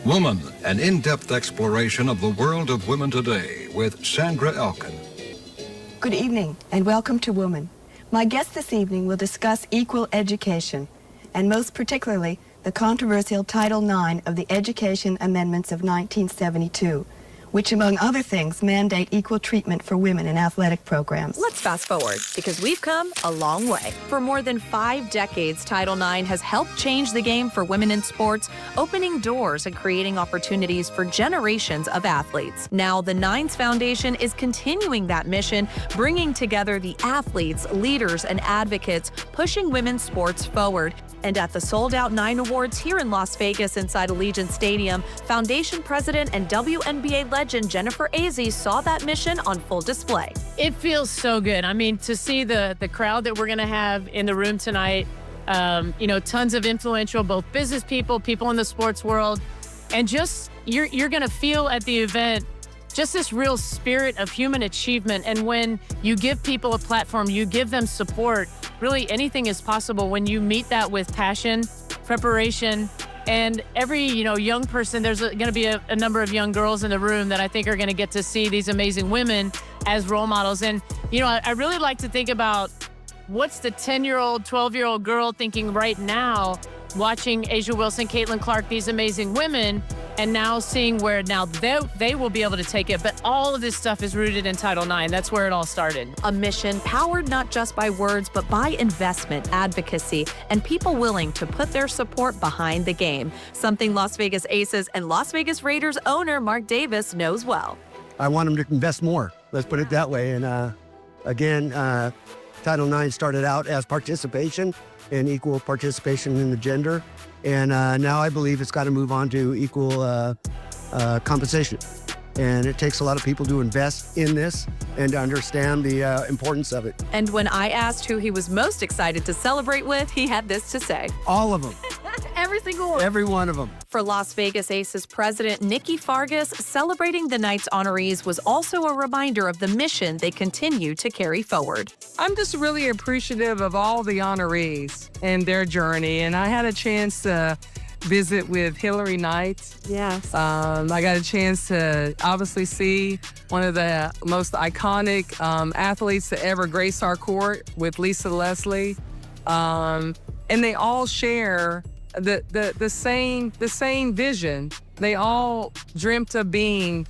Woman, an in-depth exploration of the world of women today with Sandra Elkin. Good evening and welcome to Woman. My guest this evening will discuss equal education, and most particularly the controversial Title IX of the Education Amendments of 1972, which among other things mandate equal treatment for women in athletic programs. Let's fast forward, because we've come a long way. For more than 5 decades, Title IX has helped change the game for women in sports, opening doors and creating opportunities for generations of athletes. Now, the Nines Foundation is continuing that mission, bringing together the athletes, leaders, and advocates, pushing women's sports forward. And at the sold-out Nine Awards here in Las Vegas inside Allegiant Stadium, Foundation President and WNBA legend Jennifer Azzi saw that mission on full display. It feels so good. I mean, to see the crowd that we're going to have in the room tonight, tons of influential, both business people in the sports world, and just you're going to feel at the event just this real spirit of human achievement. And when you give people a platform, you give them support, really anything is possible when you meet that with passion, preparation, and every young person. There's going to be a number of young girls in the room that I think are going to get to see these amazing women as role models. And I really like to think about what's the 10-year-old, 12-year-old girl thinking right now, watching Asia Wilson, Caitlin Clark, these amazing women, and now seeing where now they will be able to take it. But all of this stuff is rooted in Title IX. That's where it all started. A mission powered not just by words, but by investment, advocacy, and people willing to put their support behind the game. Something Las Vegas Aces and Las Vegas Raiders owner Mark Davis knows well. I want them to invest more. Let's put it that way. And again, Title IX started out as participation and equal participation in the gender. And now I believe it's got to move on to equal compensation. And it takes a lot of people to invest in this and to understand the importance of it. And when I asked who he was most excited to celebrate with, he had this to say. All of them. Every single one. Every one of them. For Las Vegas Aces president Nikki Fargas, celebrating the night's honorees was also a reminder of the mission they continue to carry forward. I'm just really appreciative of all the honorees and their journey. And I had a chance to visit with Hillary Knight. Yes. I got a chance to obviously see one of the most iconic athletes to ever grace our court with Lisa Leslie. And they all share the same vision. They all dreamt of being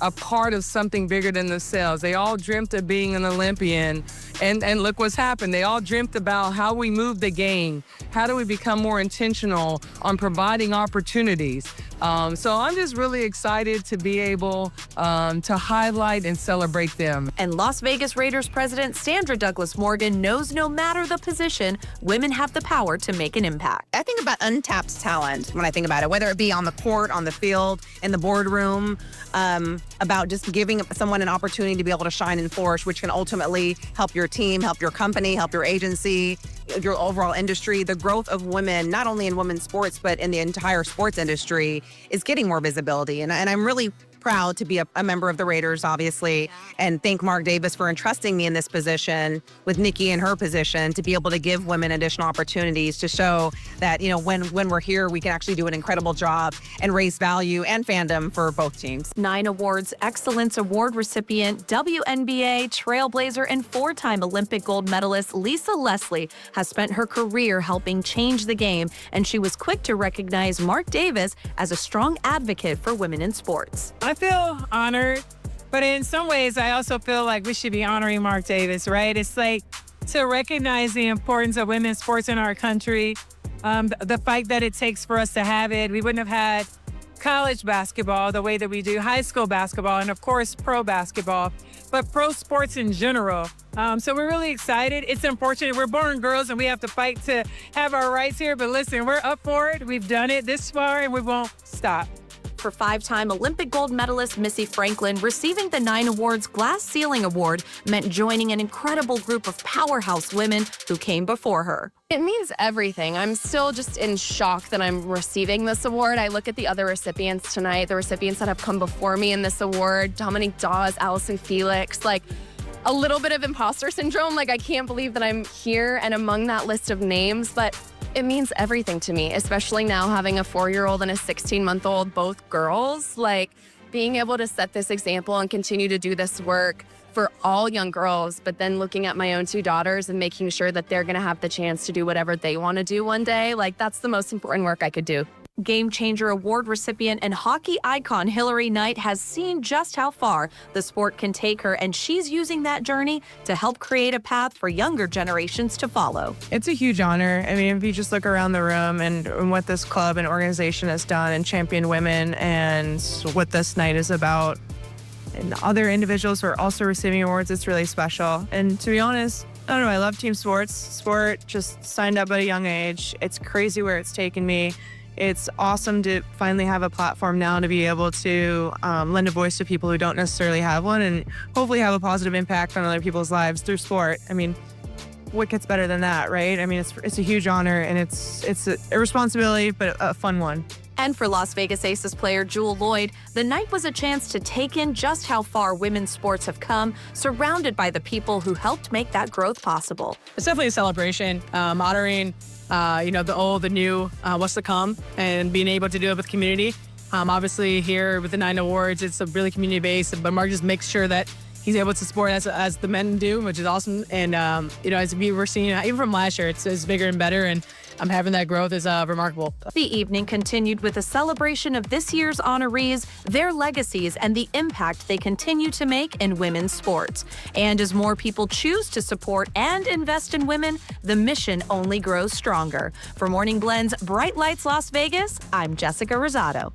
a part of something bigger than themselves. They all dreamt of being an Olympian. And look what's happened. They all dreamt about how we move the game. How do we become more intentional on providing opportunities? So I'm just really excited to be able to highlight and celebrate them. And Las Vegas Raiders president Sandra Douglas Morgan knows no matter the position, women have the power to make an impact. I think about untapped talent when I think about it, whether it be on the court, on the field, in the boardroom, about just giving someone an opportunity to be able to shine and flourish, which can ultimately help your team, help your company, help your agency, your overall industry. The growth of women, not only in women's sports, but in the entire sports industry, is getting more visibility. And I'm really proud to be a member of the Raiders, obviously, and thank Mark Davis for entrusting me in this position with Nikki in her position to be able to give women additional opportunities to show that, when we're here, we can actually do an incredible job and raise value and fandom for both teams. 9 Awards Excellence Award recipient, WNBA trailblazer, and 4-time Olympic gold medalist Lisa Leslie has spent her career helping change the game, and she was quick to recognize Mark Davis as a strong advocate for women in sports. I feel honored, but in some ways, I also feel like we should be honoring Mark Davis, right? It's like to recognize the importance of women's sports in our country, the fight that it takes for us to have it. We wouldn't have had college basketball the way that we do, high school basketball, and of course, pro basketball, but pro sports in general. So we're really excited. It's unfortunate. We're born girls and we have to fight to have our rights here, but listen, we're up for it. We've done it this far and we won't stop. For 5-time Olympic gold medalist Missy Franklin, receiving the 9 Awards Glass Ceiling Award meant joining an incredible group of powerhouse women who came before her. It means everything. I'm still just in shock that I'm receiving this award. I look at the other recipients tonight, the recipients that have come before me in this award, Dominique Dawes, Allison Felix, like a little bit of imposter syndrome. Like, I can't believe that I'm here and among that list of names, but It means everything to me, especially now having a 4-year-old and a 16-month-old, both girls. Like, being able to set this example and continue to do this work for all young girls, but then looking at my own 2 daughters and making sure that they're going to have the chance to do whatever they want to do one day, like, that's the most important work I could do. Game Changer Award recipient and hockey icon Hillary Knight has seen just how far the sport can take her, and she's using that journey to help create a path for younger generations to follow. It's a huge honor. I mean, if you just look around the room and what this club and organization has done and championed women and what this night is about, and other individuals who are also receiving awards, it's really special. And to be honest, I don't know, I love team sports. Sport just signed up at a young age. It's crazy where it's taken me. It's awesome to finally have a platform now to be able to lend a voice to people who don't necessarily have one, and hopefully have a positive impact on other people's lives through sport. I mean, what gets better than that, right? I mean, it's a huge honor, and it's a responsibility, but a fun one. And for Las Vegas Aces player Jewel Lloyd, the night was a chance to take in just how far women's sports have come, surrounded by the people who helped make that growth possible. It's definitely a celebration, honoring the old, the new, what's to come, and being able to do it with community. Obviously here with the 9 awards, it's a really community-based, but Mark just makes sure that he's able to support as the men do, which is awesome. And, as we were seeing, even from last year, it's bigger and better, and having that growth is remarkable. The evening continued with a celebration of this year's honorees, their legacies, and the impact they continue to make in women's sports. And as more people choose to support and invest in women, the mission only grows stronger. For Morning Blend's Bright Lights Las Vegas, I'm Jessica Rosado.